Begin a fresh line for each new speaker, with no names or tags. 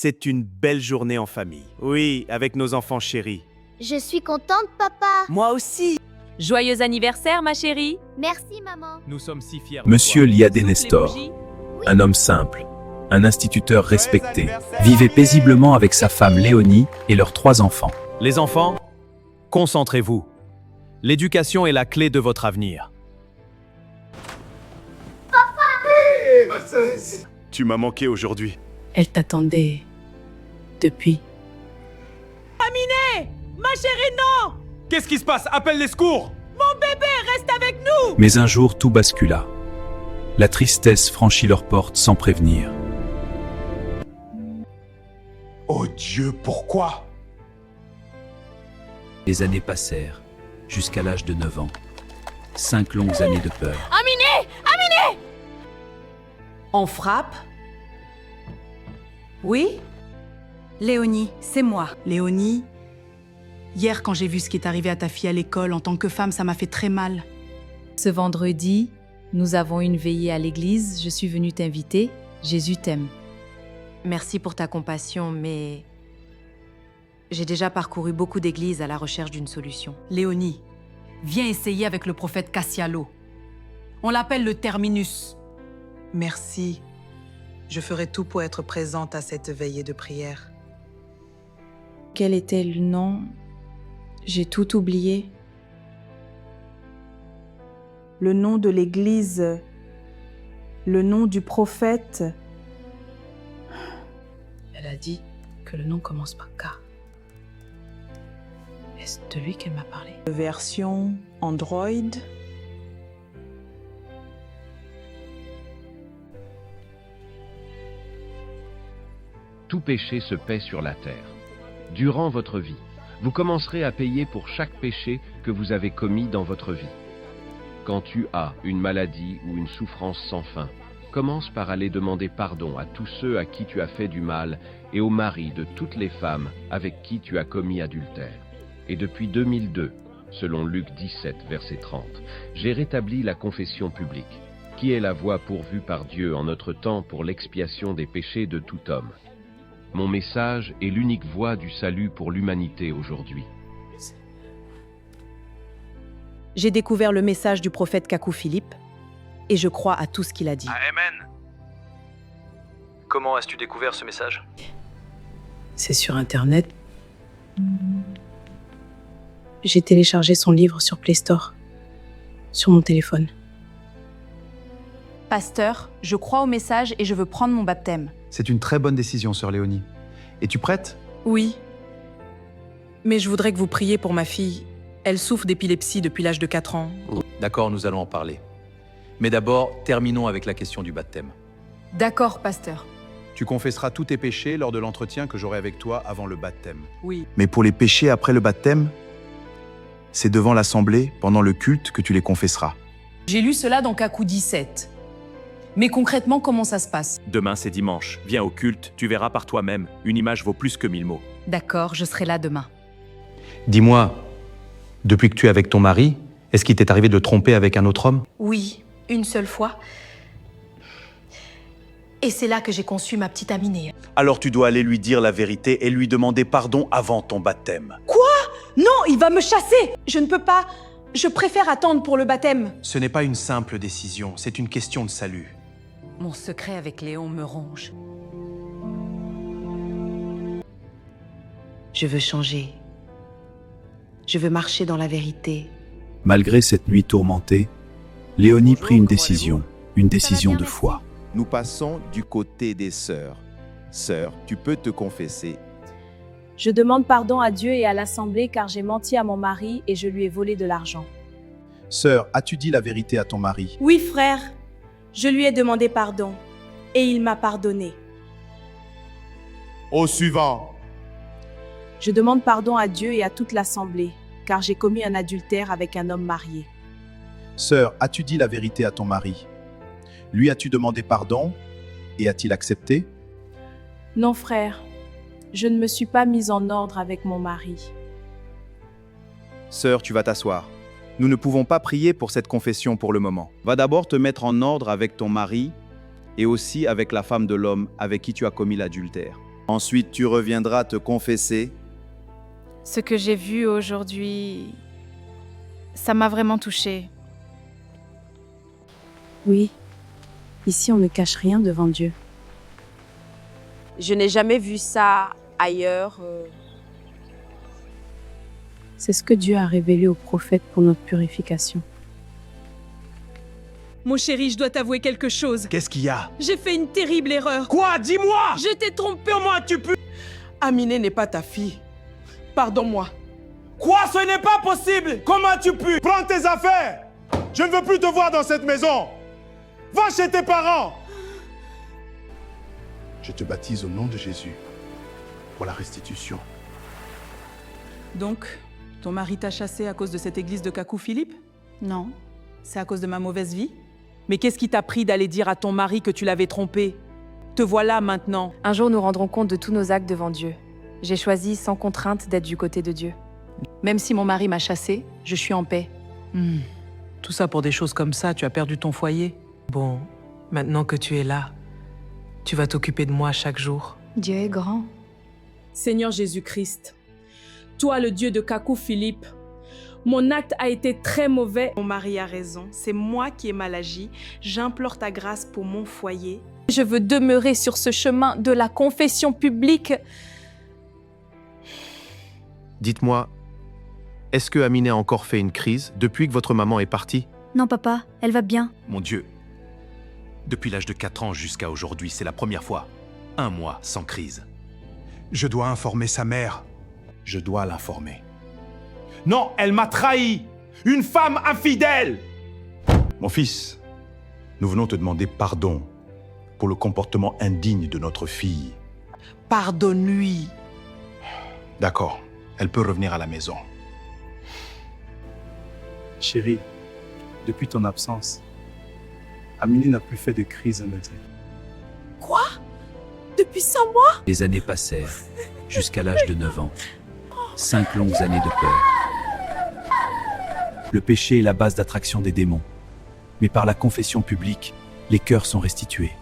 C'est une belle journée en famille. Oui, avec nos enfants chéris.
Je suis contente, papa.
Moi aussi.
Joyeux anniversaire, ma chérie.
Merci, maman.
Nous sommes si fiers.
Monsieur Liadé
Souffle les
Nestor,
bougies.
un homme simple, un instituteur respecté, vivait paisiblement avec sa femme Léonie et leurs 3 enfants.
Les enfants, concentrez-vous. L'éducation est la clé de votre avenir. Tu m'as manqué aujourd'hui.
Elle t'attendait depuis.
Ma chérie, non.
Qu'est-ce qui se passe? Appelle les secours!
Reste avec nous.
Mais un jour, tout bascula. La tristesse franchit leurs portes sans prévenir.
Oh Dieu, pourquoi?
Les années passèrent, jusqu'à l'âge de 9 ans. 5 longues années de peur.
On frappe? Oui?
Léonie, c'est moi. Léonie, hier quand j'ai vu ce qui est arrivé à ta fille à l'école, en tant que femme, ça m'a fait très mal.
Ce vendredi, nous avons une veillée à l'église. Je suis venue t'inviter. Jésus t'aime.
Merci pour ta compassion, mais j'ai déjà parcouru beaucoup d'églises à la recherche d'une solution.
Léonie, viens essayer avec le prophète Cassialo. On l'appelle le terminus.
Merci. Je ferai tout pour être présente à cette veillée de prière.
Quel était le nom? J'ai tout oublié. Le nom de l'église, le nom du prophète.
Elle a dit que le nom commence par K. Est-ce de lui qu'elle m'a parlé?
Version Android.
Tout péché se paie sur la terre. Durant votre vie, vous commencerez à payer pour chaque péché que vous avez commis dans votre vie. Quand tu as une maladie ou une souffrance sans fin, commence par aller demander pardon à tous ceux à qui tu as fait du mal et aux maris de toutes les femmes avec qui tu as commis adultère. Et depuis 2002, selon Luc 17, verset 30, j'ai rétabli la confession publique, qui est la voie pourvue par Dieu en notre temps pour l'expiation des péchés de tout homme. Mon message est l'unique voie du salut pour l'humanité aujourd'hui.
J'ai découvert le message du prophète Kakou Philippe et je crois à tout ce qu'il a dit.
Amen. Comment as-tu découvert ce message?
C'est sur Internet.
J'ai téléchargé son livre sur Play Store, sur mon téléphone.
Pasteur, je crois au message et je veux prendre mon baptême.
C'est une très bonne décision, sœur Léonie. Es-tu prête?
Oui. Mais je voudrais que vous priez pour ma fille. Elle souffre d'épilepsie depuis l'âge de 4 ans.
D'accord, nous allons en parler. Mais d'abord, terminons avec la question du baptême.
D'accord, pasteur.
Tu confesseras tous tes péchés lors de l'entretien que j'aurai avec toi avant le baptême.
Oui.
Mais pour les péchés après le baptême, c'est devant l'assemblée, pendant le culte, que tu les confesseras.
J'ai lu cela dans Kakou 17. Mais concrètement, comment ça se passe?
Demain, c'est dimanche. Viens au culte, tu verras par toi-même. Une image vaut plus que 1000 mots.
D'accord, je serai là demain.
Dis-moi, depuis que tu es avec ton mari, est-ce qu'il t'est arrivé de le tromper avec un autre homme?
Oui, une seule fois. Et c'est là que j'ai conçu ma petite Aminée.
Alors tu dois aller lui dire la vérité et lui demander pardon avant ton baptême.
Non, il va me chasser! Je ne peux pas. Je préfère attendre pour le baptême.
Ce n'est pas une simple décision, c'est une question de salut.
Mon secret avec Léon me ronge. Je veux changer. Je veux marcher dans la vérité.
Malgré cette nuit tourmentée, Léonie prit une décision de foi.
Nous passons du côté des sœurs. Sœur, tu peux te confesser.
Je demande pardon à Dieu et à l'Assemblée car j'ai menti à mon mari et je lui ai volé de l'argent.
Sœur, as-tu dit la vérité à ton mari?
Oui, frère, je lui ai demandé pardon et il m'a pardonné.
Au suivant.
Je demande pardon à Dieu et à toute l'Assemblée car j'ai commis un adultère avec un homme marié.
Sœur, as-tu dit la vérité à ton mari? Lui as-tu demandé pardon et a-t-il accepté?
Non, frère, je ne me suis pas mise en ordre avec mon mari.
Sœur, tu vas t'asseoir. Nous ne pouvons pas prier pour cette confession pour le moment. Va d'abord te mettre en ordre avec ton mari et aussi avec la femme de l'homme avec qui tu as commis l'adultère.
Ensuite, tu reviendras te confesser.
Ce que j'ai vu aujourd'hui, ça m'a vraiment touchée.
Oui, ici on ne cache rien devant Dieu.
Je n'ai jamais vu ça ailleurs.
C'est ce que Dieu a révélé aux prophètes pour notre purification.
Mon chéri, je dois t'avouer quelque chose.
Qu'est-ce qu'il y a?
J'ai fait une terrible erreur.
Quoi? Dis-moi!
Je t'ai trompé.
Comment as-tu pu?
Aminé n'est pas ta fille. Pardonne-moi.
Quoi? Ce n'est pas possible! Comment as-tu pu? Prends tes affaires! Je ne veux plus te voir dans cette maison! Va chez tes parents!
Je te baptise au nom de Jésus pour la restitution.
Donc, ton mari t'a chassé à cause de cette église de Kakou, Philippe? Non, c'est à cause de ma mauvaise vie.
Mais qu'est-ce qui t'a pris d'aller dire à ton mari que tu l'avais trompé? Te voilà maintenant.
Un jour, nous rendrons compte de tous nos actes devant Dieu. J'ai choisi sans contrainte d'être du côté de Dieu.
Même si mon mari m'a chassée, je suis en paix.
Tout ça pour des choses comme ça, tu as perdu ton foyer. Bon, maintenant que tu es là, tu vas t'occuper de moi chaque jour.
Dieu est grand.
Seigneur Jésus-Christ, toi le Dieu de Kakou Philippe, mon acte a été très mauvais.
Mon mari a raison, c'est moi qui ai mal agi. J'implore ta grâce pour mon foyer.
Je veux demeurer sur ce chemin de la confession publique.
Dites-moi, est-ce que Aminé a encore fait une crise depuis que votre maman est partie?
Non, papa, elle va bien.
Mon Dieu. Depuis l'âge de 4 ans jusqu'à aujourd'hui, c'est la première fois. 1 mois sans crise.
Je dois informer sa mère.
Je dois l'informer.
Non, elle m'a trahi! Une femme infidèle!
Mon fils, nous venons te demander pardon pour le comportement indigne de notre fille.
Pardonne-lui.
D'accord, elle peut revenir à la maison.
Chérie, depuis ton absence, Aminé n'a plus fait de crise nerveuse.
Quoi? Depuis 100 mois?
Les années passèrent, jusqu'à l'âge de 9 ans. 5 longues années de peur. Le péché est la base d'attraction des démons. Mais par la confession publique, les cœurs sont restitués.